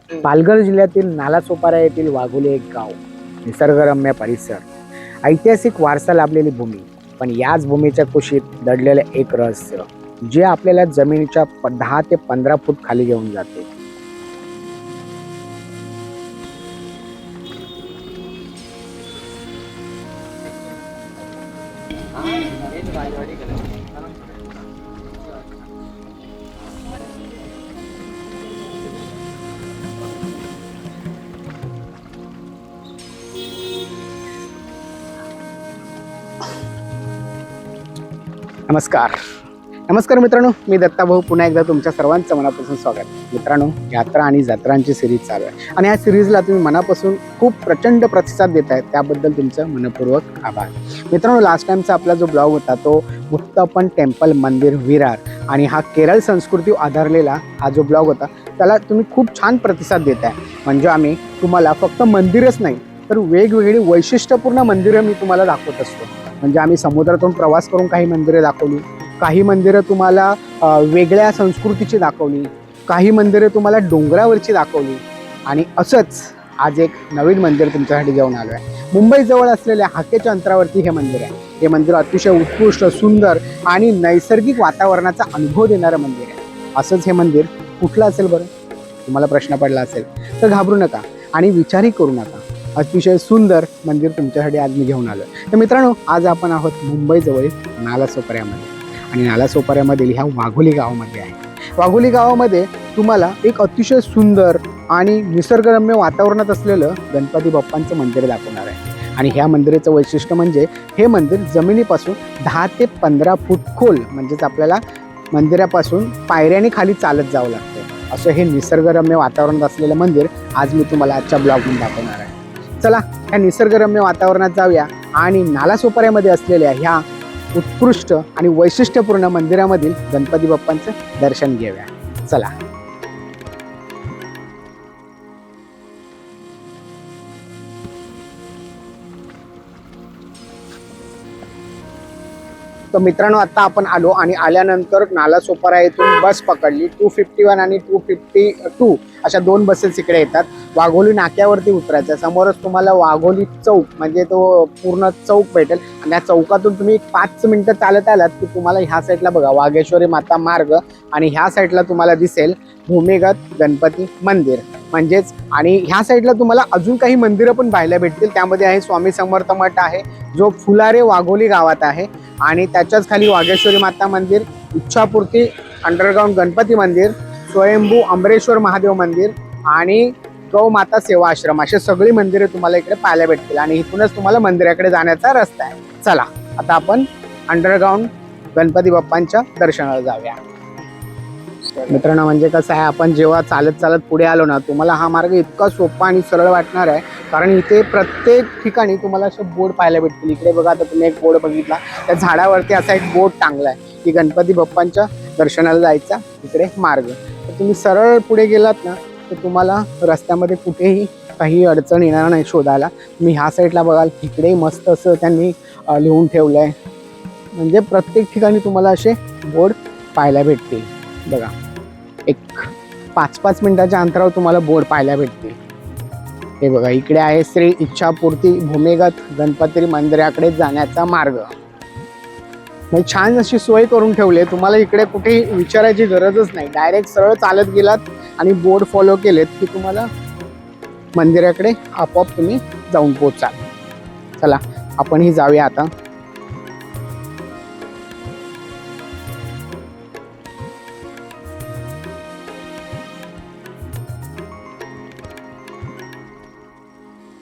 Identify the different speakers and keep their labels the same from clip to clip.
Speaker 1: पालघर जिल्ह्यातील नालासोपारा येथील वाघोली एक गाव, निसर्गरम्य परिसर, ऐतिहासिक वारसा लाभलेली भूमी, पण याच भूमीच्या कुशीत दडलेलं एक रहस्य जे आपल्याला जमिनीच्या 10 ते 15 फूट खाली घेऊन जाते. नमस्कार नमस्कार मित्रांनो, मी दत्ताभाऊ पुन्हा एकदा तुमच्या सर्वांचं मनापासून स्वागत. मित्रांनो, यात्रा आणि जत्रांची सिरीज चालू आहे आणि या सिरीजला तुम्ही मनापासून खूप प्रचंड प्रतिसाद देत आहे, त्याबद्दल तुमचं मनपूर्वक आभार. मित्रांनो, लास्ट टाइमचा आपला जो ब्लॉग होता तो मुक्तापन टेम्पल मंदिर विरार आणि हा केरळ संस्कृती आधारलेला हा जो ब्लॉग होता त्याला तुम्ही खूप छान प्रतिसाद देत आहे. म्हणजे आम्ही तुम्हाला फक्त मंदिरच नाही तर वेगवेगळी वैशिष्ट्यपूर्ण मंदिरं मी तुम्हाला दाखवत असतो. म्हणजे आम्ही समुद्रातून प्रवास करून काही मंदिरं दाखवली, काही मंदिरं तुम्हाला वेगळ्या संस्कृतीची दाखवली, काही मंदिरं तुम्हाला डोंगरावरची दाखवली आणि असंच आज एक नवीन मंदिर तुमच्यासाठी घेऊन आलो आहे. मुंबईजवळ असलेल्या हाकेच्या अंतरावरती हे मंदिर आहे. हे मंदिर अतिशय उत्कृष्ट, सुंदर आणि नैसर्गिक वातावरणाचा अनुभव देणारं मंदिर आहे. असंच हे मंदिर कुठलं असेल बरं? तुम्हाला प्रश्न पडला असेल तर घाबरू नका आणि विचारही करू नका. अतिशय सुंदर मंदिर तुमच्यासाठी आज मी घेऊन आलो. तर मित्रांनो, आज आपण आहोत मुंबईजवळील नालासोपाऱ्यामध्ये आणि नालासोपाऱ्यामधील ह्या वाघोली गावामध्ये आहे. वाघोली गावामध्ये तुम्हाला एक अतिशय सुंदर आणि निसर्गरम्य वातावरणात असलेलं गणपती बाप्पांचं मंदिर दाखवणार आहे. आणि ह्या मंदिराचं वैशिष्ट्य म्हणजे हे मंदिर जमिनीपासून 10 ते 15 फूट खोल, म्हणजेच आपल्याला मंदिरापासून पायऱ्याने खाली चालत जावं लागतं. असं हे निसर्गरम्य वातावरणात असलेलं मंदिर आज मी तुम्हाला आजच्या ब्लॉगमध्ये दाखवणार आहे. चला, ह्या निसर्गरम्य वातावरणात जाऊया आणि नालासोपाऱ्यामध्ये असलेल्या ह्या उत्कृष्ट आणि वैशिष्ट्यपूर्ण मंदिरामधील गणपती बाप्पांचं दर्शन घेऊया. चला. तर मित्रांनो, आता आपण आलो आणि आल्यानंतर नालासोपारा येथून बस पकडली. 251 आणि 252 अशा 2 बसेस इकडे येतात. वाघोली नाक्यावरती उतरायचं. समोरच तुम्हाला वाघोली चौक म्हणजे तो पूर्ण चौक भेटेल आणि त्या चौकातून तुम्ही 5 मिनिटं चालत आलात की तुम्हाला ह्या साईडला बघा वाघेश्वरी माता मार्ग आणि ह्या साईडला तुम्हाला दिसेल भूमिगत गणपती मंदिर म्हणजेच. आणि ह्या साईडला तुम्हाला अजून काही मंदिरं पण पाहायला भेटतील. त्यामध्ये आहे स्वामी समर्थ मठ आहे जो फुलारे वाघोली गावात आहे आणि त्याच्याच खाली वाघेश्वरी माता मंदिर, इच्छापूर्ती अंडरग्राऊंड गणपती मंदिर, स्वयंभू अमरेश्वर महादेव मंदिर आणि गौ माता सेवा आश्रम अशी सगळी मंदिरे तुम्हाला इकडे पाहायला भेटतील आणि इथूनच तुम्हाला मंदिराकडे जाण्याचा रस्ता आहे. चला, आता आपण अंडरग्राऊंड गणपती बाप्पांच्या दर्शनाला जाऊया. मित्रांनो, म्हणजे कसं आहे, आपण जेव्हा चालत चालत पुढे आलो ना, तुम्हाला हा मार्ग इतका सोपा आणि सरळ वाटणार आहे कारण इथे प्रत्येक ठिकाणी तुम्हाला असे बोर्ड पाहायला भेटतील. इकडे बघा, आता तुम्ही एक बोर्ड बघितला, त्या झाडावरती असा एक बोर्ड टांगला आहे की गणपती बाप्पांच्या दर्शनाला जायचा इकडे मार्ग. तर तुम्ही सरळ पुढे गेलात ना तर तुम्हाला रस्त्यामध्ये कुठेही काही अडचण येणार नाही शोधायला. तुम्ही ह्या साईडला बघाल, इकडे मस्त असं त्यांनी लिहून ठेवलं आहे. म्हणजे प्रत्येक ठिकाणी तुम्हाला असे बोर्ड पाहायला भेटतील. बघा, एक 5-5 मिनिटाच्या अंतरावर तुम्हाला बोर्ड पाहायला भेटतील. हे बघा, इकडे आहे श्री इच्छापूर्ती भूमिगत गणपती मंदिराकडे जाण्याचा मार्ग. म्हणजे छान अशी सोय करून ठेवली आहे. तुम्हाला इकडे कुठेही विचारायची गरजच नाही. डायरेक्ट सरळ चालत गेलात आणि बोर्ड फॉलो केलेत की तुम्हाला मंदिराकडे आपोआप तुम्ही जाऊन पोहोचाल. चला, आपणही जाऊया आता.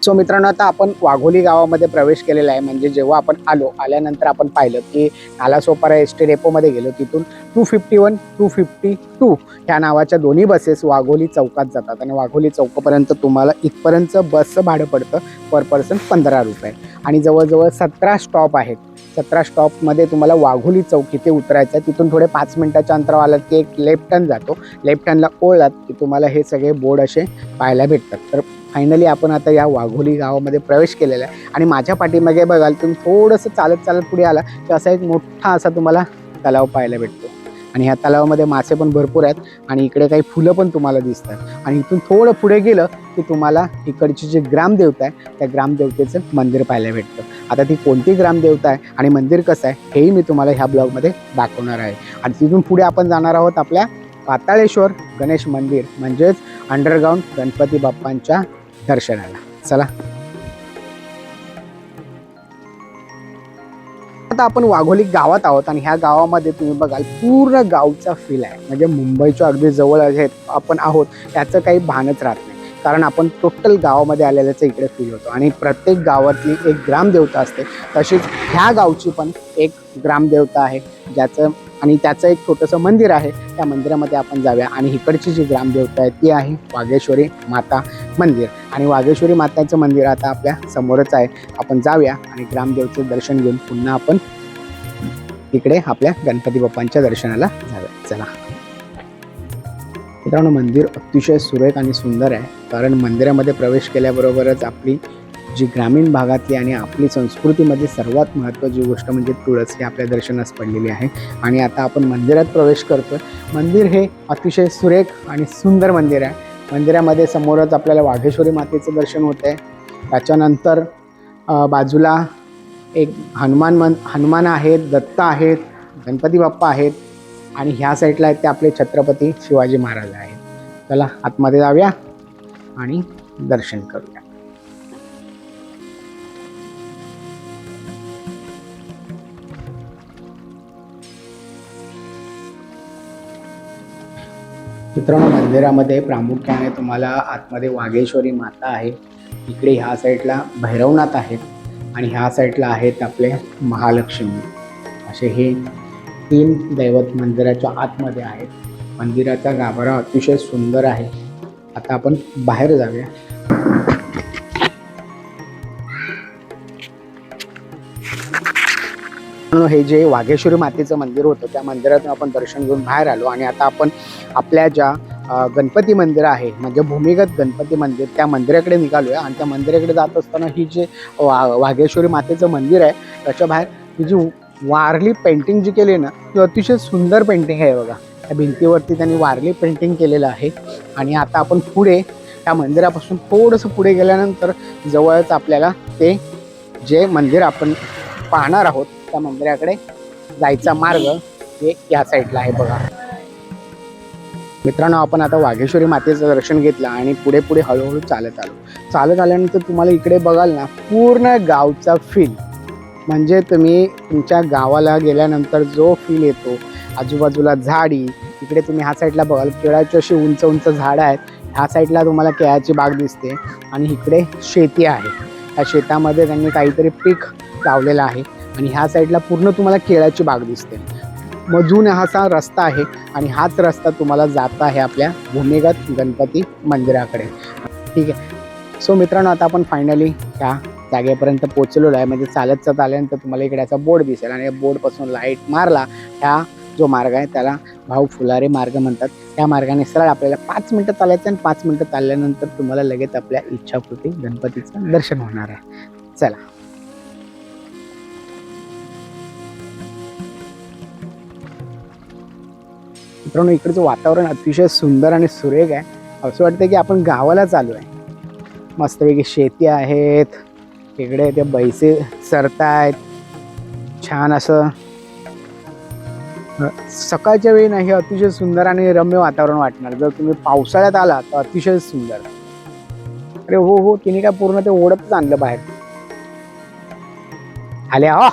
Speaker 1: सो मित्रांनो, आता आपण वाघोली गावामध्ये प्रवेश केलेला आहे. म्हणजे जेव्हा आपण आल्यानंतर आपण पाहिलं की नालासोपारा एसटी डेपोमध्ये गेलो, तिथून 251, 252 ह्या नावाच्या दोन्ही बसेस वाघोली चौकात जातात आणि वाघोली चौकापर्यंत तुम्हाला इथपर्यंतचं बसचं भाडं पडतं पर पर्सन 15 रुपये आणि जवळजवळ 17 स्टॉप आहेत. 17 स्टॉपमध्ये तुम्हाला वाघोली चौक इथे उतरायचं आहे. तिथून थोडे 5 मिनिटाच्या अंतरावर आलात की एक लेफ्ट टर्न जातो. लेफ्ट टर्नला ओळलात की तुम्हाला हे सगळे बोर्ड असे पाहायला भेटतात. तर फायनली आपण आता या वाघोली गावामध्ये प्रवेश केलेला आहे आणि माझ्या पाठीमागे बघाल तुम्ही थोडंसं चालत चालत पुढे आला की असा एक मोठा असा तुम्हाला तलाव पाहायला भेटतो. आणि ह्या तलावामध्ये मासे पण भरपूर आहेत आणि इकडे काही फुलं पण तुम्हाला दिसतात आणि इथून थोडं पुढे गेलं की तुम्हाला इकडची जी ग्रामदेवता आहे त्या ग्रामदेवतेचं मंदिर पाहायला भेटतं. आता ती कोणती ग्रामदेवता आहे आणि मंदिर कसं आहे हेही मी तुम्हाला ह्या ब्लॉगमध्ये दाखवणार आहे. आणि तिथून पुढे आपण जाणार आहोत आपल्या पाताळेश्वर गणेश मंदिर म्हणजेच अंडरग्राऊंड गणपती बाप्पांच्या दर्शनाला. चला आता आपण वाघोली गावात आहोत आणि ह्या गावामध्ये तुम्ही बघाल पूर्ण गावचा फील आहे. म्हणजे मुंबईच्या अगदी जवळ आपण आहोत याचं काही भानच राहत नाही, कारण आपण टोटल गावामध्ये आलेल्याचं इकडे फील होतो. आणि प्रत्येक गावातली एक ग्रामदेवता असते, तशीच ह्या गावची पण एक ग्रामदेवता आहे ज्याचं आणि त्याचं एक छोटंसं मंदिर आहे. त्या मंदिरामध्ये आपण जाऊया आणि इकडची जी ग्रामदेवता आहे ती आहे वाघेश्वरी माता मंदिर. आणि वाघेश्वरी माताचं मंदिर आता आपल्या समोरच आहे. आपण जाऊया आणि ग्रामदेवतेचं दर्शन घेऊन पुन्हा आपण इकडे आपल्या गणपती बाप्पांच्या दर्शनाला जाऊया. चला मित्रांनो, मंदिर अतिशय सुरेख आणि सुंदर आहे, कारण मंदिरामध्ये प्रवेश केल्याबरोबरच आपली जी ग्रामीण भागातली आणि आपली संस्कृतीमध्ये सर्वात महत्त्वाची गोष्ट म्हणजे तुळस ही आपल्या दर्शनास पडलेली आहे. आणि आता आपण मंदिरात प्रवेश करतोय. मंदिर हे अतिशय सुरेख आणि सुंदर मंदिर आहे. मंदिरामध्ये समोरच आपल्याला वाघेश्वरी मातेचं दर्शन होतं आहे. त्याच्यानंतर बाजूला एक हनुमान आहेत, दत्त आहेत, गणपती बाप्पा आहेत आणि ह्या साईडला आहेत ते आपले छत्रपती शिवाजी महाराज आहेत. चला आतमध्ये जाऊया आणि दर्शन करूया. मित्रांनो, मंदिरामध्ये प्रामुख्याने तुम्हाला आतमध्ये वाघेश्वरी माता आहे, इकडे ह्या साईडला भैरवनाथ आहेत आणि ह्या साईडला आहेत आपले महालक्ष्मी. असे हे 3 दैवत मंदिराच्या आतमध्ये आहेत. मंदिराचा गाभारा अतिशय सुंदर आहे. आता आपण बाहेर जाऊया. हे जे वाघेश्वरी मातेचं मंदिर होतं त्या मंदिरातून आपण दर्शन घेऊन बाहेर आलो आणि आता आपण आपल्या ज्या गणपती मंदिर आहे म्हणजे भूमिगत गणपती मंदिर त्या मंदिराकडे निघालो आहे. आणि त्या मंदिराकडे जात असताना ही जे वाघेश्वरी मातेचं मंदिर आहे त्याच्या बाहेर ही जी वारली पेंटिंग जी केली ना ती अतिशय सुंदर पेंटिंग आहे. बघा, त्या भिंतीवरती त्यांनी वारली पेंटिंग केलेलं आहे. आणि आता आपण पुढे त्या मंदिरापासून थोडंसं पुढे गेल्यानंतर जवळच आपल्याला ते जे मंदिर आपण पाहणार आहोत त्या मंदिराकडे जायचा मार्ग हे या साईडला आहे. बघा मित्रांनो, आपण आता वाघेश्वरी मातेचं दर्शन घेतलं आणि पुढे पुढे हळूहळू चालत आल्यानंतर तुम्हाला इकडे बघाल ना पूर्ण गावचा फील, म्हणजे तुम्ही तुमच्या गावाला गेल्यानंतर जो फील येतो, आजूबाजूला झाडी, इकडे तुम्ही ह्या साईडला बघाल केळाची अशी उंच उंच झाडं आहेत, ह्या साईडला तुम्हाला केळाची बाग दिसते आणि इकडे शेती आहे. त्या शेतामध्ये त्यांनी काहीतरी पीक लावलेलं आहे आणि ह्या साईडला पूर्ण तुम्हाला केळाची बाग दिसते. मधून असा रस्ता आहे आणि हाच रस्ता तुम्हाला जाता आहे आपल्या भूमिगत गणपती मंदिराकडे. ठीक आहे. सो मित्रांनो, आता आपण फायनली ह्या जागेपर्यंत पोहोचलेलो आहे. म्हणजे चालत आल्यानंतर तुम्हाला इकडे असा बोर्ड दिसेल आणि या बोर्डपासून लाईट मारला ह्या जो मार्ग आहे त्याला भाऊ फुलारे मार्ग म्हणतात. त्या मार्गाने सरळ आपल्याला 5 मिनटं चालायचं आणि 5 मिनटं चालल्यानंतर तुम्हाला लगेच आपल्या इच्छापूर्ती गणपतीचं दर्शन होणार आहे. चला मित्रांनो, इकडचं वातावरण अतिशय सुंदर आणि सुरेख आहे. असं वाटतं की आपण गावाला चालू आहे. मस्तपैकी शेती आहेत, इकडे ते बैसे चरतायत, छान असं सकाळच्या वेळी नाही अतिशय सुंदर आणि रम्य वातावरण वाटणार. जर तुम्ही पावसाळ्यात आला तर अतिशय सुंदर. अरे हो, तिने काय पूर्ण ते ओढतच आणलं बाहेर. आल्या हो.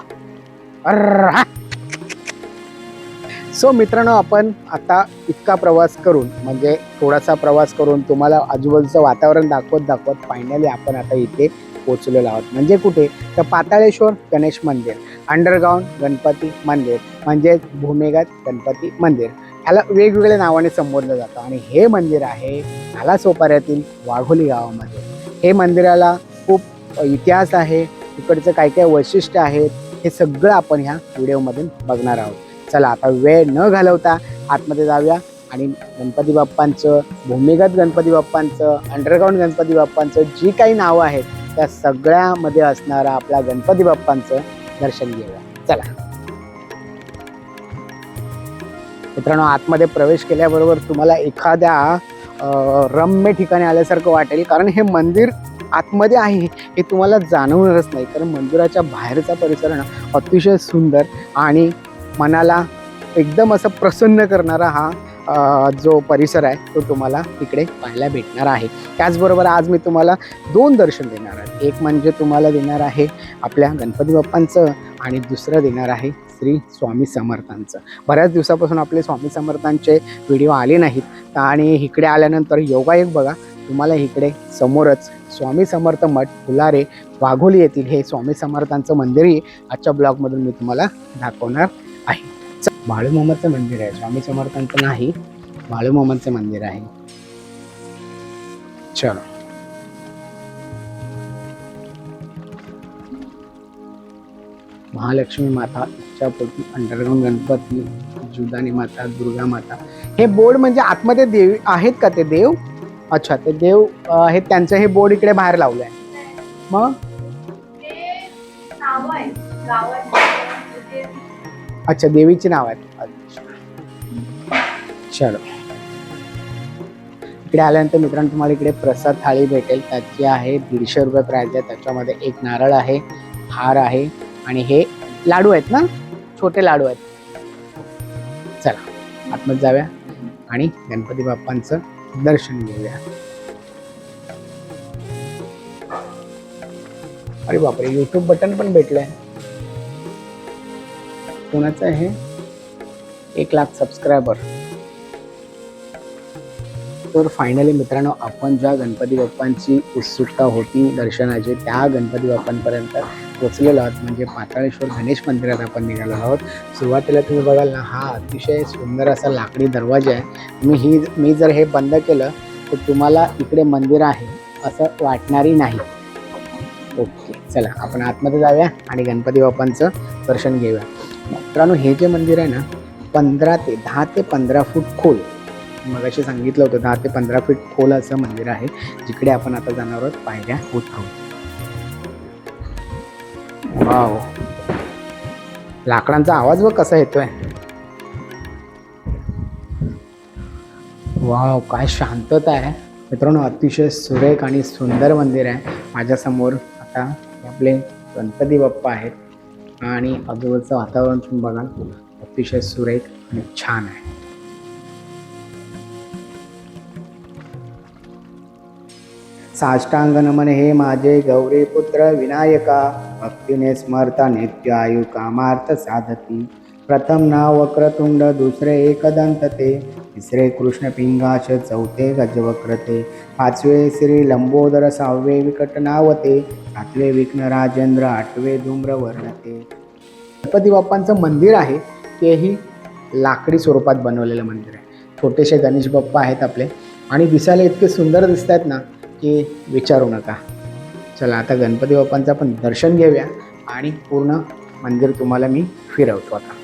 Speaker 1: सो मित्रांनो, आपण आता इतका प्रवास करून म्हणजे थोडासा प्रवास करून तुम्हाला आजूबाजूचं वातावरण दाखवत फायनली आपण आता इथे पोहोचलेलो आहोत. म्हणजे कुठे तर पाताळेश्वर गणेश मंदिर, अंडरग्राऊंड गणपती मंदिर म्हणजेच भूमिगत गणपती मंदिर. ह्याला वेगवेगळ्या नावाने संबोधलं जातं आणि हे मंदिर आहे नालासोपाऱ्यातील वाघोली गावामध्ये. हे मंदिराला खूप इतिहास आहे, इकडचं काय काय वैशिष्ट्य आहेत हे सगळं आपण ह्या व्हिडिओमधून बघणार आहोत. चला आता वेळ न घालवता आतमध्ये जाऊया आणि गणपती बाप्पांचं, भूमिगत गणपती बाप्पांचं, अंडरग्राऊंड गणपती बाप्पांचं जी काही नावं आहेत त्या सगळ्यामध्ये असणारा आपल्या गणपती बाप्पांचं दर्शन घेऊया. चला मित्रांनो, आतमध्ये प्रवेश केल्याबरोबर तुम्हाला एखाद्या रम्य ठिकाणी आल्यासारखं वाटेल, कारण हे मंदिर आतमध्ये आहे हे तुम्हाला जाणवणारच नाही. कारण मंदिराच्या बाहेरचा परिसर ना अतिशय सुंदर आणि मनाला एकदम असं प्रसन्न करणारा हा जो परिसर आहे तो तुम्हाला इकडे पाहायला भेटणार आहे. त्याचबरोबर आज मी तुम्हाला 2 दर्शन देणार आहे. एक म्हणजे तुम्हाला देणार आहे आपल्या गणपती बाप्पांचं आणि दुसरं देणार आहे श्री स्वामी समर्थांचं. बऱ्याच दिवसापासून आपले स्वामी समर्थांचे व्हिडिओ आले नाहीत आणि इकडे आल्यानंतर योगायोग बघा, तुम्हाला इकडे समोरच स्वामी समर्थ मठ फुलारे वाघोली येथील हे स्वामी समर्थांचं मंदिरही आजच्या ब्लॉगमधून मी तुम्हाला दाखवणार आहे. बाळूमामाचं मंदिर आहे, स्वामी समर्थांचं नाही, बाळूमामाचं मंदिर आहे. चलो, महालक्ष्मी माता, इच्छापोटी, अंडरग्राउंड गणपती, जुदानी माता, दुर्गा माता. हे बोर्ड म्हणजे आतमध्ये देव आहेत का ते देव? अच्छा, ते देव आहेत, त्यांचं हे बोर्ड इकडे बाहेर लावलंय. मग अच्छा, देवीची नाव आहेत. चलो, इकडे आल्यानंतर मित्रांनो तुम्हाला इकडे प्रसाद थाळी भेटेल. त्याची आहे 150 रुपये प्राइस आहे. त्याच्यामध्ये एक नारळ आहे, हार आहे आणि हे लाडू आहेत ना, छोटे लाडू आहेत. चला आतमध्ये जाऊया आणि गणपती बाप्पांचं दर्शन घेऊया. अरे बापरे, YouTube बटन पण भेटलंय. कोणाचं आहे? 1 लाख सबस्क्रायबर. तर फायनली मित्रांनो, आपण ज्या गणपती बाप्पांची उत्सुकता होती दर्शनाची त्या गणपती बाप्पांपर्यंत पोचलेलो आहोत. म्हणजे पाताळेश्वर गणेश मंदिरात आपण निघालो आहोत. सुरुवातीला तुम्ही बघाल ना, हा अतिशय सुंदर असा लाकडी दरवाजा आहे. मी जर हे बंद केलं तर तुम्हाला इकडे मंदिर आहे असं वाटणारही नाही. ओके, चला आपण आतमध्ये जाऊया आणि गणपती बाप्पांचं दर्शन घेऊया. मित्रांनो, हे जे मंदिर आहे ना 10 ते 15 फूट खोल, मगाशी सांगितलं होतं 10 ते 15 फूट खोल असं मंदिर आहे, जिकडे आपण आता जाणार आहोत पायऱ्या उतरवून. वाव, लाकडांचा आवाज बघ कसा येतोय. वाव, काय शांतता आहे मित्रांनो. अतिशय सुरेख आणि सुंदर मंदिर आहे. माझ्यासमोर आता आपले गणपती बाप्पा आहेत आणि आजूबाजूचं वातावरण तुम्ही बघाल, अतिशय सुरेख आणि छान आहे. साष्टांग नमन हे माझे गौरी पुत्र विनायका, भक्तीने स्मरता नित्य आयु कामार्थ साधती. प्रथम नाव वक्रतुंड, दुसरे एकदंत ते, तिसरे कृष्ण पिंगाश, चौथे गजवक्रते, पाचवे श्री लंबोदर, 6वे विकटनावते, 7वे विघ्न राजेंद्र, 8वे धूम्र वर्णते. गणपती बाप्पांचं मंदिर आहे तेही लाकडी स्वरूपात बनवलेलं मंदिर आहे. छोटेसे गणेश बाप्पा आहेत आपले आणि दिसायला इतके सुंदर दिसत आहेत ना की विचारू नका. चला आता गणपती बाप्पांचं आपण दर्शन घेऊया आणि पूर्ण मंदिर तुम्हाला मी फिरवतो. आता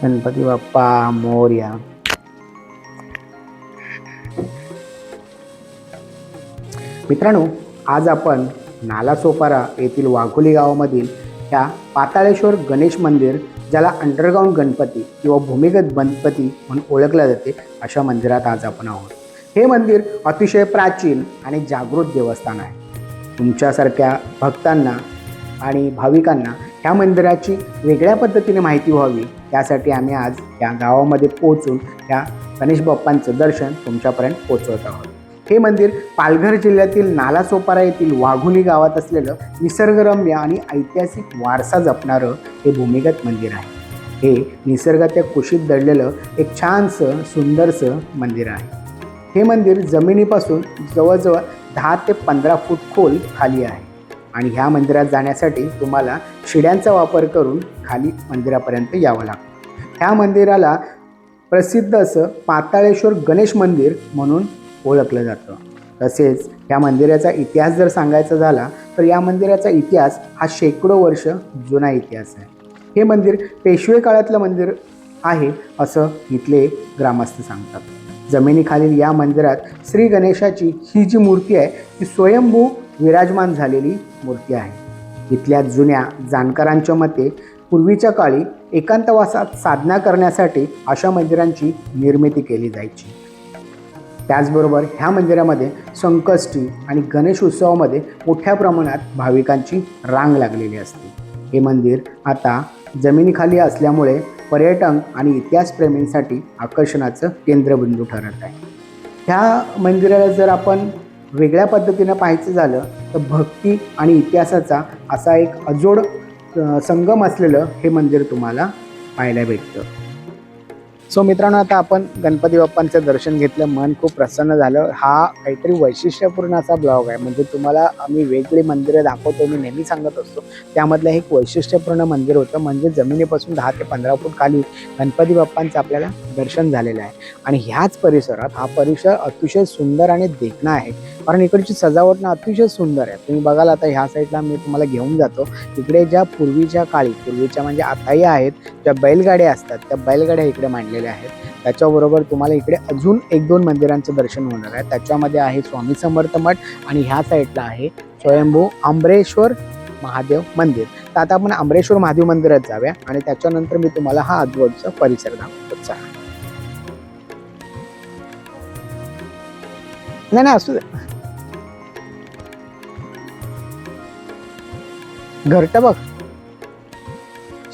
Speaker 1: गणपती बाप्पा मोरया. मित्रांनो, आज आपण नालासोपारा येथील वाघोली गावामधील ह्या पाताळेश्वर गणेश मंदिर, ज्याला अंडरग्राउंड गणपती किंवा भूमिगत गणपती म्हणून ओळखले जाते, अशा मंदिरात आज आपण आहोत. हे मंदिर अतिशय प्राचीन आणि जागृत देवस्थान आहे. तुमच्यासारख्या भक्तांना आणि भाविकांना ह्या मंदिराची वेगळ्या पद्धतीने माहिती व्हावी यासाठी आम्ही आज या गावामध्ये पोहोचून या गणेश बाप्पांचं दर्शन तुमच्यापर्यंत पोहोचवत आहोत. हे मंदिर पालघर जिल्ह्यातील नालासोपारा येथील वाघोली गावात असलेलं निसर्गरम्य आणि ऐतिहासिक वारसा जपणारं हे भूमिगत मंदिर आहे. हे निसर्गाच्या कुशीत दडलेलं एक छानसं सुंदरसं मंदिर आहे. हे मंदिर जमिनीपासून जवळजवळ 10 ते 15 फूट खोल खाली आहे आणि ह्या मंदिरात जाण्यासाठी तुम्हाला शिड्यांचा वापर करून खाली मंदिरापर्यंत यावं लागतं. ह्या मंदिराला प्रसिद्ध असं पाताळेश्वर गणेश मंदिर म्हणून ओळखलं जातं. तसेच या मंदिराचा इतिहास जर सांगायचा झाला तर या मंदिराचा इतिहास हा शेकडो वर्ष जुना इतिहास आहे. हे मंदिर पेशवे काळातलं मंदिर आहे असं इथले ग्रामस्थ सांगतात. जमिनीखालील या मंदिरात श्री गणेशाची ही जी मूर्ती आहे ती स्वयंभू विराजमान झालेली मूर्ती आहे. इथल्या जुन्या जाणकारांच्या मते पूर्वीच्या काळी एकांतवासात साधना करण्यासाठी अशा मंदिरांची निर्मिती केली जायची. त्याचबरोबर ह्या मंदिरामध्ये संकष्टी आणि गणेश उत्सवामध्ये मोठ्या प्रमाणात भाविकांची रांग लागलेली असते. हे मंदिर आता जमिनीखाली असल्यामुळे पर्यटक आणि इतिहासप्रेमींसाठी आकर्षणाचं केंद्रबिंदू ठरत आहे. ह्या मंदिराला जर आपण वेगळ्या पद्धतीनं पाहायचं झालं तर भक्ती आणि इतिहासाचा असा एक अजोड संगम असलेलं हे मंदिर तुम्हाला पाहायला भेटतं. सो मित्रांनो, आता आपण गणपती बाप्पांचं दर्शन घेतलं, मन खूप प्रसन्न झालं. हा काहीतरी वैशिष्ट्यपूर्ण असा ब्लॉग आहे. म्हणजे तुम्हाला आम्ही वेगळी मंदिरं दाखवतो, मी नेहमी सांगत असतो. त्यामधलं एक वैशिष्ट्यपूर्ण मंदिर होतं. म्हणजे जमिनीपासून 10 ते 15 फूट खाली गणपती बाप्पांचं आपल्याला दर्शन झालेलं आहे. आणि ह्याच परिसरात हा परिसर अतिशय सुंदर आणि देखणा आहे. कारण इकडची सजावट ना अतिशय सुंदर आहे. तुम्ही बघाल, आता ह्या साईडला मी तुम्हाला घेऊन जातो. इकडे ज्या पूर्वीच्या म्हणजे आताही आहेत, ज्या बैलगाड्या असतात त्या बैलगाड्या इकडे मांडलेल्या आहेत. त्याच्याबरोबर तुम्हाला इकडे अजून 1-2 मंदिरांचं दर्शन होणार आहे. त्याच्यामध्ये आहे स्वामी समर्थ मठ आणि ह्या साईडला आहे स्वयंभू आंबरेश्वर महादेव मंदिर. तर आता आपण आंबरेश्वर महादेव मंदिरात जाऊया आणि त्याच्यानंतर मी तुम्हाला हा आजूबाजूचा परिसर दाखवतो. चला. नाही असू दे, घरटं बघ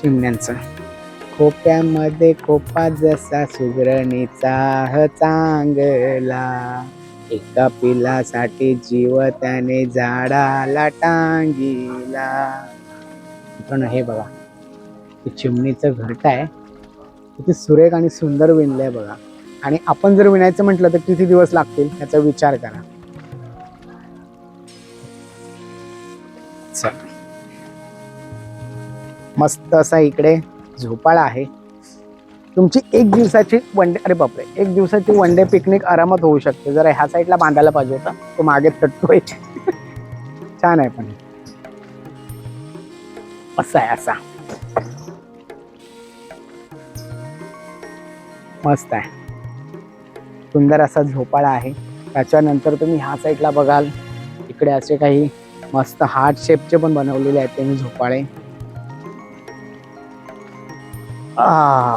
Speaker 1: चिमण्यांचं. खोप्यामध्ये खोपा जसा सुगरणीचा चांगला, एका पिलासाठी जीव त्याने झाडाला टांगिला. पण हे बघा, हे चिमणीचं घरट आहे. किती सुरेख आणि सुंदर विणलंय बघा. आणि आपण जर विणायचं म्हटलं तर किती दिवस लागतील याचा विचार करा. मस्त असा इकडे झोपाळा आहे. तुमची एक दिवसाची वन डे पिकनिक आरामात होऊ शकते. जरा ह्या साईडला बांधायला पाहिजे होता, तो मागे तटतोय. छान आहे, पण असा आहे, असा मस्त आहे. सुंदर असा झोपाळा आहे. त्याच्यानंतर तुम्ही ह्या साईडला बघाल, इकडे असे काही मस्त हार्ट शेपचे पण बनवलेले आहेत त्यांनी झोपाळे.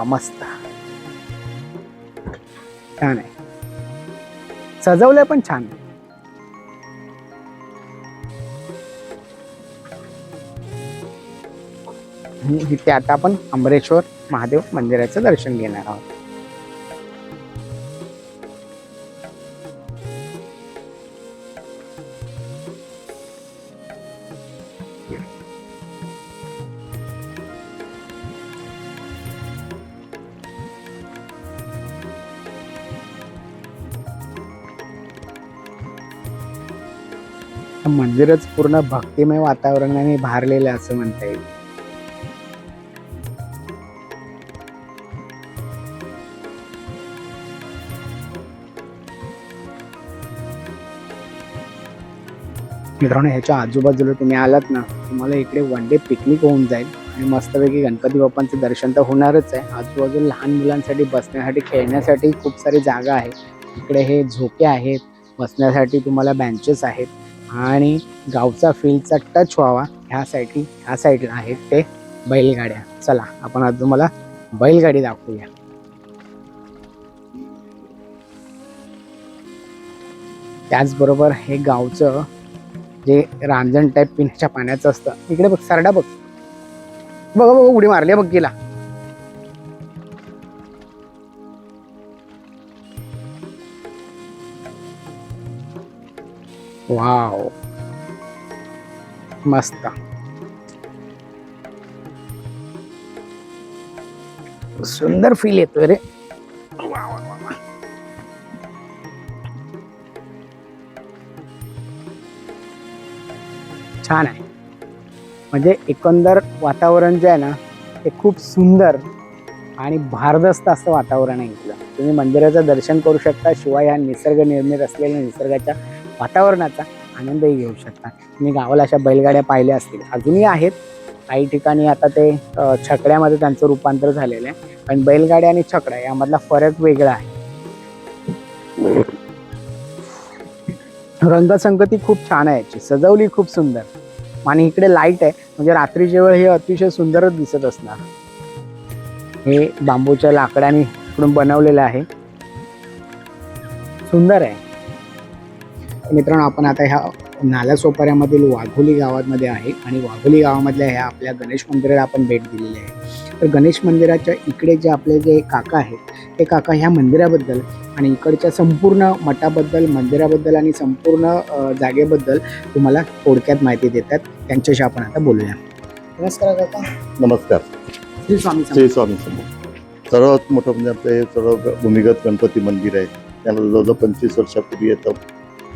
Speaker 1: मस्त छान आहे, सजवलंय पण छान. इथे आता आपण आंबरेश्वर महादेव मंदिराचं दर्शन घेणार आहोत. मंदिरच पूर्ण भक्तिमय वातावरणाने भारलेलं असं म्हणता येईल. मित्रांनो, ह्याच्या आजूबाजूला तुम्ही आलात ना, तुम्हाला इकडे वन डे पिकनिक होऊन जाईल आणि मस्तपैकी गणपती बाप्पांचं दर्शन तर होणारच आहे. आजूबाजूला लहान मुलांसाठी बसण्यासाठी, खेळण्यासाठी खूप सारी जागा आहे. इकडे हे झोके आहेत, बसण्यासाठी तुम्हाला बेंचेस आहेत आणि गावचा फीलचा टच व्हावा ह्या साईडला आहेत ते बैलगाड्या. चला, आपण आज तुम्हाला बैलगाडी दाखवूया. त्याचबरोबर हे गावचं जे रांजण टाईप पिण्याच्या पाण्याचं असतं. इकडे बघ, सरडा बघ, बघ उडी मारली बघ गेला. वाव, मस्त सुंदर फील येतोय रे. छान आहे. म्हणजे एकंदर वातावरण जे आहे ना ते खूप सुंदर आणि भारदस्त असं वातावरण आहे इथलं. तुम्ही मंदिराचं दर्शन करू शकता, शिवाय ह्या निसर्ग निर्मित असलेल्या निसर्गाच्या वातावरणाचा आनंदही घेऊ शकता. तुम्ही गावाला अशा बैलगाड्या पाहिल्या असतील, अजूनही आहेत काही ठिकाणी. आता ते छकड्यामध्ये त्यांचं रूपांतर झालेलं आहे. पण बैलगाड्या आणि छकड्या यामधला फरक वेगळा आहे. रंगसंगती खूप छान आहे याची, सजवली खूप सुंदर. आणि इकडे लाईट आहे, म्हणजे रात्रीच्या वेळ हे अतिशय सुंदरच दिसत असणार. हे बांबूच्या लाकडाने इकडून बनवलेलं आहे, सुंदर आहे. मित्रांनो, आपण आता ह्या नालासोपाऱ्यामधील वाघोली गावामध्ये आहे आणि वाघोली गावामधल्या ह्या आपल्या गणेश मंदिराला आपण भेट दिलेली आहे. तर गणेश मंदिराच्या इकडे जे आपले जे काका आहेत ते काका ह्या मंदिराबद्दल आणि इकडच्या संपूर्ण मठाबद्दल, मंदिराबद्दल आणि संपूर्ण जागेबद्दल तुम्हाला थोडक्यात माहिती देतात. त्यांच्याशी आपण आता बोलूया. नमस्कार काका.
Speaker 2: नमस्कार.
Speaker 1: श्री स्वामी
Speaker 2: श्री स्वामी समर्थ. सर्वात मोठं म्हणजे आपलं हे सर्व भूमिगत गणपती मंदिर आहे. त्याला जवळजवळ 25 वर्षापूर्वी याचं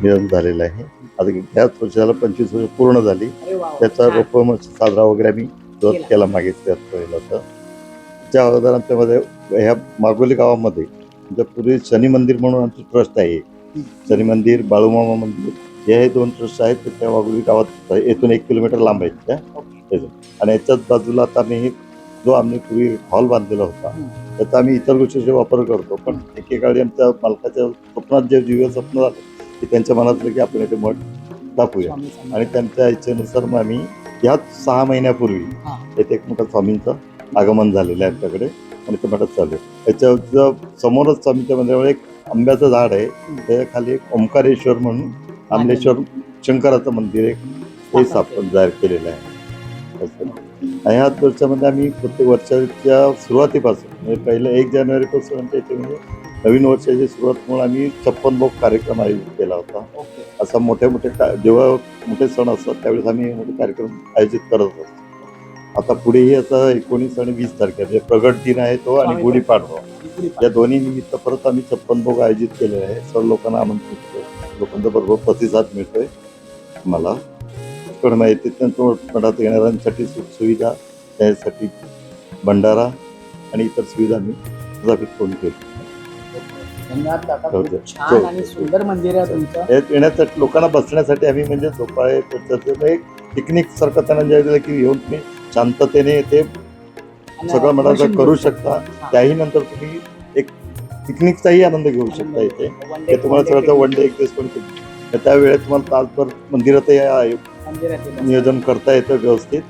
Speaker 2: निधन झालेलं आहे. आता त्याच वर्षाला 25 वर्ष पूर्ण झाली. त्याचा रोप साजरा वगैरे आम्ही केला मागे पहिलं तर त्या अगोदर आमच्यामध्ये ह्या मागोली गावामध्ये पूर्वी शनी मंदिर म्हणून आमचं ट्रस्ट आहे. शनी मंदिर, बाळूमामा मंदिर हे 2 ट्रस्ट आहेत. त्या वाघोली गावात येथून 1 किलोमीटर लांब आहेत त्या. आणि याच्याच बाजूला आता आम्ही जो आम्ही पूर्वी हॉल बांधलेला होता त्याचा आम्ही इतर गोष्टीचा वापर करतो. पण एकेकाळी आमच्या मालकाच्या स्वप्नात जे दिव्य स्वप्न झालं की त्यांच्या मनातलं की आपण इथे मठ टाकूया आणि त्यांच्या इच्छेनुसार मग आम्ही ह्याच 6 महिन्यापूर्वी येथे एक मोठं स्वामींचं आगमन झालेलं आहे आमच्याकडे आणि ते मठात चालू आहे. त्याच्या समोरच स्वामीच्या मंदिरावर एक आंब्याचं झाड आहे. त्याच्या खाली एक ओंकारेश्वर म्हणून आमलेश्वर शंकराचं मंदिर एक हे स्थापन जाहीर केलेलं आहे. आणि ह्या वर्षामध्ये आम्ही प्रत्येक वर्षाच्या सुरुवातीपासून म्हणजे पहिलं 1 जानेवारीपासून आमच्या इथे म्हणजे नवीन वर्षाची सुरुवात म्हणून आम्ही 56 भोग कार्यक्रम आयोजित केला होता. असा मोठे जेव्हा मोठे सण असतात त्यावेळेस आम्ही मोठे कार्यक्रम आयोजित करत असतो. आता पुढेही आता 19 आणि 20 तारखेला प्रगट दिन आहे तो आणि गुढीपाडवा या दोन्ही निमित्त परत आम्ही 56 भोग आयोजित केलेले आहे. सर्व लोकांना आमंत्रित करतो. लोकांचा बरोबर प्रतिसाद मिळतोय मला. माहिती मठात येणाऱ्यांसाठी सुखसुविधा, त्यासाठी भंडारा आणि इतर सुविधा आम्ही प्रस्थापित करून केली.
Speaker 1: सुंदर मंदिर आहे तुमचं.
Speaker 2: येण्यासाठी लोकांना बसण्यासाठी आम्ही म्हणजे झोपाळे एक पिकनिक सारखं त्यांना जे की येऊन तुम्ही शांततेने ते सगळं मठाचं करू शकता. त्याही नंतर तुम्ही एक पिकनिकचाही आनंद घेऊ शकता. इथे हे तुम्हाला सगळं 1 डे 1 दिवस पण त्या वेळेत तुम्हाला तासभर मंदिरातही नियोजन करता येतं व्यवस्थित.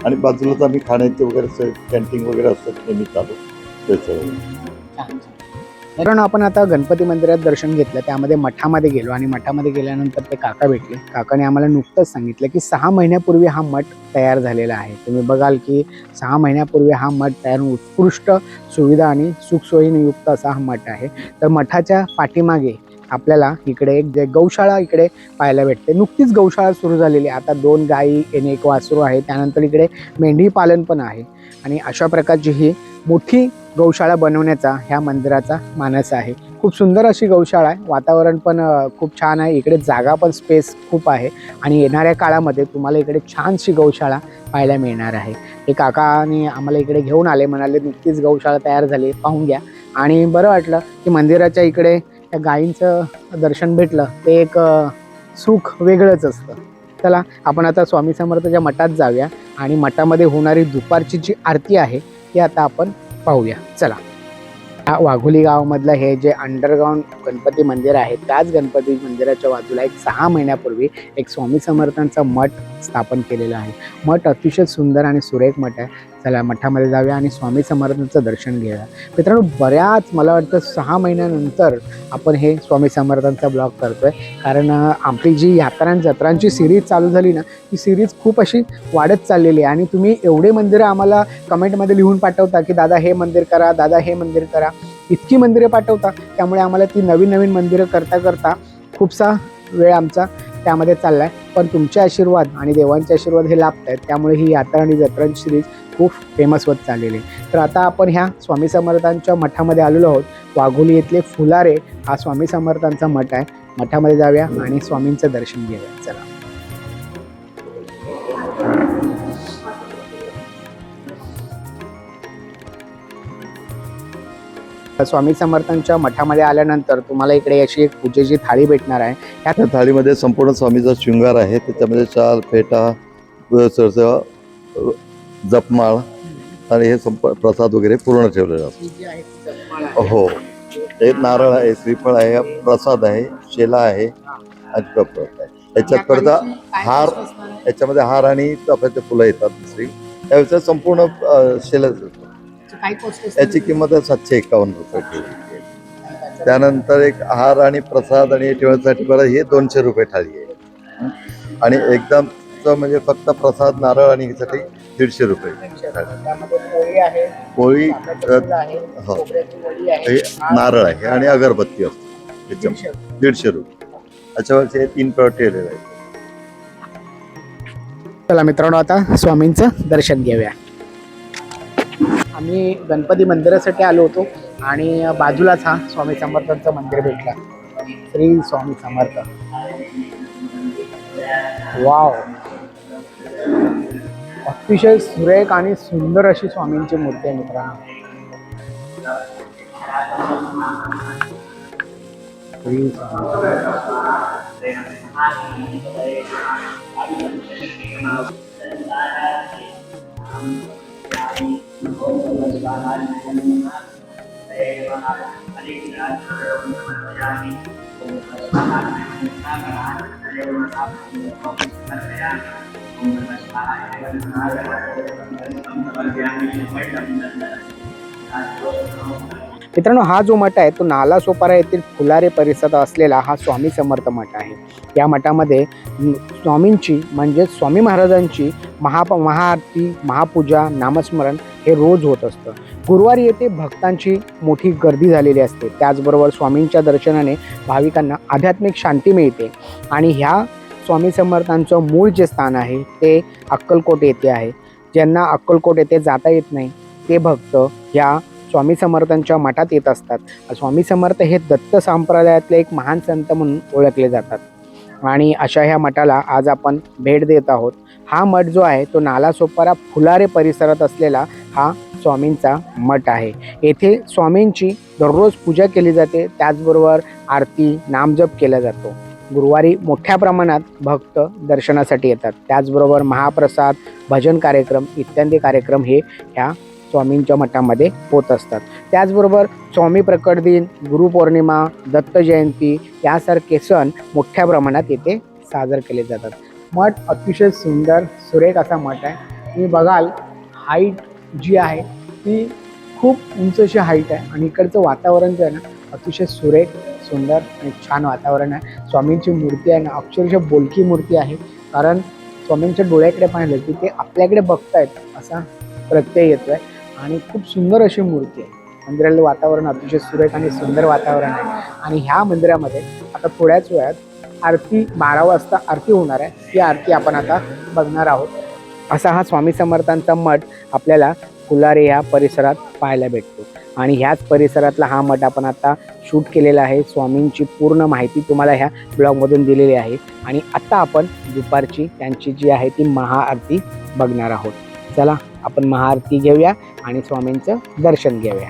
Speaker 2: आणि बाजूलाच आम्ही खाण्याचे वगैरे कॅन्टीन वगैरे असतात नेहमी चालू त्याचं.
Speaker 1: कारण आपण आता गणपती मंदिरात दर्शन घेतलं, त्यामध्ये मठामध्ये गेलो आणि मठामध्ये गेल्यानंतर ते काका भेटले. काकाने आम्हाला नुकतंच सांगितलं की 6 महिन्यापूर्वी हा मठ तयार झालेला आहे. तुम्ही बघाल की 6 महिन्यापूर्वी हा मठ तयार होऊन उत्कृष्ट सुविधा आणि सुखसोयीने युक्त असा हा मठ आहे. तर मठाच्या पाठीमागे आपल्याला इकडे एक जे गौशाळा इकडे पाहायला भेटते. नुकतीच गौशाळा सुरू झालेली आहे. आता 2 गायी आणि 1 वासरू आहे. त्यानंतर इकडे मेंढी पालन पण आहे आणि अशा प्रकारची ही मोठी गौशाळा बनवण्याचा ह्या मंदिराचा मानस आहे. खूप सुंदर अशी गौशाळा आहे. वातावरण पण खूप छान आहे. इकडे जागा पण स्पेस खूप आहे आणि येणाऱ्या काळामध्ये तुम्हाला इकडे छानशी गौशाळा पाहायला मिळणार आहे. हे काकाने आम्हाला इकडे घेऊन आले, म्हणाले नुकतीच गौशाळा तयार झाली, पाहून घ्या. आणि बरं वाटलं की मंदिराच्या इकडे त्या गायींचं दर्शन भेटलं, ते एक सुख वेगळंच असतं. चला आपण आता स्वामी समर्थाच्या मठात जाऊया आणि मठामध्ये होणारी दुपारची जी आरती आहे ती आता आपण पाहूया. चला. हा वाघोली गावामधलं हे जे अंडरग्राऊंड गणपती मंदिर आहे, त्याच गणपती मंदिराच्या बाजूला एक 6 महिन्यापूर्वी एक स्वामी समर्थांचा मठ स्थापन केलेला आहे. मठ अतिशय सुंदर आणि सुरेख मठ आहे. चला मठामध्ये जाऊया आणि स्वामी समर्थांचं दर्शन घेऊया. मित्रांनो, बऱ्याच मला वाटतं 6 महिन्यानंतर आपण हे स्वामी समर्थांचा ब्लॉग करतोय, कारण आपली जी जत्रांची सिरीज चालू झाली ना, ती सिरीज खूप अशी वाढत चाललेली आहे आणि तुम्ही एवढे मंदिरं आम्हाला कमेंटमध्ये लिहून पाठवता की दादा हे मंदिर करा, दादा हे मंदिर करा. इतकी मंदिरं पाठवता, त्यामुळे आम्हाला ती नवीन मंदिरं करता खूपसा वेळ आमचा त्यामध्ये चालला आहे. पण तुमचे आशीर्वाद आणि देवांचे आशीर्वाद हे लाभत आहेत, त्यामुळे ही यात्रा आणि जत्रांची सिरीज खूप फेमस होत चाललेली आहे. तर आता आपण ह्या स्वामी समर्थांच्या मठामध्ये आलेलो आहोत. वाघोली येथले फुलारे हा स्वामी समर्थांचा मठ आहे. मठामध्ये जाऊया आणि स्वामींचं दर्शन घेऊया. चला. स्वामी समर्थांच्या मठामध्ये आल्यानंतर तुम्हाला इकडे अशी एक पूजेची थाळी भेटणार आहे.
Speaker 2: त्या थाळीमध्ये संपूर्ण स्वामीचा शृंगार आहे. त्याच्यामध्ये शाल, फेटा, जपमाळ आणि हे प्रसाद वगैरे पूर्ण ठेवलेला असतो. हो, हे नारळ आहे, श्रीफळ आहे, प्रसाद आहे, शेला आहे आणि कपडा आहे. याच्यात परत हार, याच्यामध्ये हार आणि चाफ्याचे फुलं येतात दुसरी. त्यावेळेस संपूर्ण शेला
Speaker 1: याची काय कॉस्ट असते?
Speaker 2: याची किंमत आहे 751 रुपये ठेवली. त्यानंतर एक आहार आणि प्रसाद आणि ठेवण्यासाठी बरं हे 200 रुपये थाळी आहे. आणि एकदम म्हणजे फक्त प्रसाद नारळ आणि ह्यासाठी 150 रुपये थाळी.
Speaker 1: त्यामध्ये पोळी आहे,
Speaker 2: पोळी
Speaker 1: तांदळाचं फूल आहे,
Speaker 2: हो.
Speaker 1: खोबऱ्याची वडी आहे,
Speaker 2: हे नारळ आहे आणि अगरबत्ती असते त्याच्या 150 रुपये. त्याच्यावरचे हे 3 प्रकार ठेवलेले आहेत.
Speaker 1: चला मित्रांनो, आता स्वामींचं दर्शन घेऊया. आम्ही गणपती मंदिरासाठी आलो होतो आणि बाजूलाच हा स्वामी समर्थांचं मंदिर भेटला. श्री स्वामी समर्थ. वाव, अतिशय सुरेख आणि सुंदर अशी स्वामींची मूर्ती आहे मित्रांनो. श्री स्वामी. मित्रांनो, हा जो मठ आहे तो नालासोपारा येथील फुलारे परिसरात असलेला हा स्वामी समर्थ मठ आहे. या मठामध्ये स्वामींची म्हणजे स्वामी महाराजांची महाआरती, महापूजा, नामस्मरण हे रोज होत असतं. गुरुवारी येथे भक्तांची मोठी गर्दी झालेली असते. त्याचबरोबर स्वामींच्या दर्शनाने भाविकांना आध्यात्मिक शांती मिळते. आणि ह्या स्वामी समर्थांचं मूळ जे स्थान आहे ते अक्कलकोट येथे आहे. ज्यांना अक्कलकोट येथे जाता येत नाही ते भक्त ह्या स्वामी समर्थांच्या मठात येत असतात. स्वामी समर्थ हे दत्त संप्रदायातले एक महान संत म्हणून ओळखले जातात. आणि अशा ह्या मठाला आज आपण भेट देत आहोत. हा मठ जो आहे तो नालासोपारा फुलारे परिसरात असलेला हा स्वामींचा मठ आहे. येथे स्वामींची दररोज पूजा केली जाते. त्याचबरोबर आरती, नामजप केला जातो. गुरुवारी मोठ्या प्रमाणात भक्त दर्शनासाठी येतात. त्याचबरोबर महाप्रसाद, भजन कार्यक्रम इत्यादी कार्यक्रम हे ह्या स्वामींच्या मठामध्ये होत असतात. त्याचबरोबर स्वामी प्रकट दिन, गुरुपौर्णिमा, दत्त जयंती यासारखे सण मोठ्या प्रमाणात येथे साजरे केले जातात. मठ अतिशय सुंदर सुरेख असा मठ आहे. तुम्ही बघाल हाईट जी आहे ती खूप उंच अशी हाईट आहे. आणि इकडचं वातावरण जे आहे ना अतिशय सुरेख, सुंदर आणि छान वातावरण आहे. स्वामींची मूर्ती आहे ना अक्षरशः बोलकी मूर्ती आहे. कारण स्वामींच्या डोळ्याकडे पाहिलं की ते आपल्याकडे बघतायत असा प्रत्यय येतो आहे. आणि खूप सुंदर अशी मूर्ती आहे. मंदिराचं वातावरण अतिशय सुरेख आणि सुंदर वातावरण आहे. आणि ह्या मंदिरामध्ये आता थोड्याच वेळात आरती 12 वाजता आरती होणार आहे. ती आरती आपण आता बघणार आहोत. असा हा स्वामी समर्थांचा मठ आपल्याला फुलारे या परिसरात पाहायला भेटतो. आणि ह्याच परिसरातला हा मठ आपण आता शूट केलेला आहे. स्वामींची पूर्ण माहिती तुम्हाला ह्या ब्लॉगमधून दिलेली आहे. आणि आता आपण दुपारची त्यांची जी आहे ती महाआरती बघणार आहोत. चला आपण महाआरती घेऊया आणि स्वामींचं दर्शन घेऊया.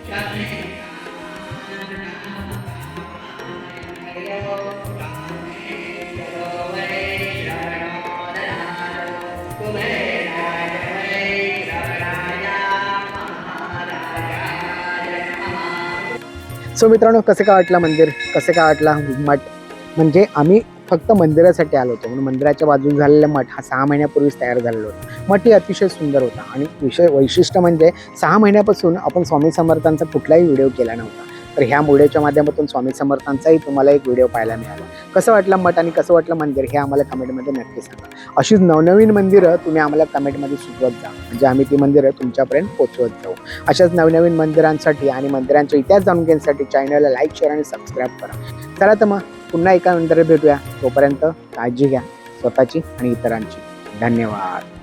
Speaker 1: सो मित्रांनो, कसं काय वाटलं मंदिर, कसं काय वाटला मठ. म्हणजे आम्ही फक्त मंदिरासाठी आलो होतो, म्हणून मंदिराच्या बाजूला झालेला मठ हा 6 महिन्यापूर्वीच तयार झालेला होता. मठ ही अतिशय सुंदर होता आणि वैशिष्ट्य म्हणजे 6 महिन्यापासून आपण स्वामी समर्थांचा कुठलाही व्हिडिओ केला नव्हता. तर ह्या व्हिडिओच्या माध्यमातून स्वामी समर्थांचाही तुम्हाला एक व्हिडिओ पाहायला मिळाला. कसं वाटलं मठ आणि कसं वाटलं मंदिर हे आम्हाला कमेंटमध्ये नक्की सांगा. अशीच नवनवीन मंदिरं तुम्ही आम्हाला कमेंटमध्ये सुचवत जा, म्हणजे आम्ही ती मंदिरं तुमच्यापर्यंत पोहोचवत जाऊ. अशाच नवनवीन मंदिरांसाठी आणि मंदिरांचा इतिहास जाणून घेण्यासाठी चॅनलला लाईक, शेअर आणि सबस्क्राईब करा. चला तर मग पुन्हा एका मंदिरात भेटूया. तोपर्यंत काळजी घ्या स्वतःची आणि इतरांची. धन्यवाद.